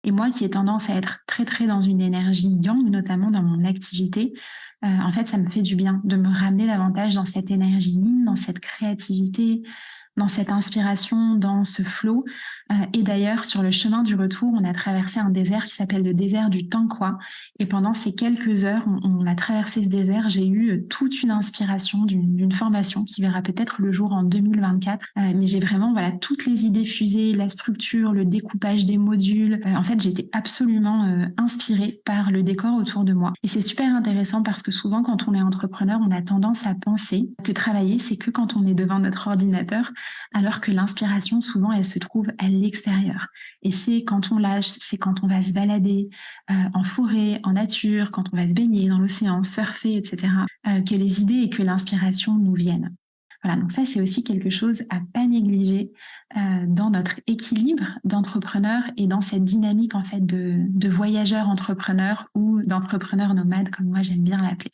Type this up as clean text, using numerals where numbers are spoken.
Et moi qui ai tendance à être très, très dans une énergie yang, notamment dans mon activité, en fait, ça me fait du bien de me ramener davantage dans cette énergie yin, dans cette créativité, dans cette inspiration, dans ce flow. Et d'ailleurs, sur le chemin du retour, on a traversé un désert qui s'appelle le désert du Tankwa. Et pendant ces quelques heures, on a traversé ce désert. J'ai eu toute une inspiration d'une formation qui verra peut-être le jour en 2024. Mais j'ai vraiment voilà toutes les idées fusées, la structure, le découpage des modules. En fait, j'étais absolument inspirée par le décor autour de moi. Et c'est super intéressant parce que souvent, quand on est entrepreneur, on a tendance à penser que travailler, c'est que quand on est devant notre ordinateur, alors que l'inspiration, souvent, elle se trouve à l'extérieur. Et c'est quand on lâche, c'est quand on va se balader en forêt, en nature, quand on va se baigner dans l'océan, surfer, etc., que les idées et que l'inspiration nous viennent. Voilà, donc ça, c'est aussi quelque chose à pas négliger dans notre équilibre d'entrepreneur et dans cette dynamique en fait de voyageur entrepreneur ou d'entrepreneur nomade, comme moi j'aime bien l'appeler.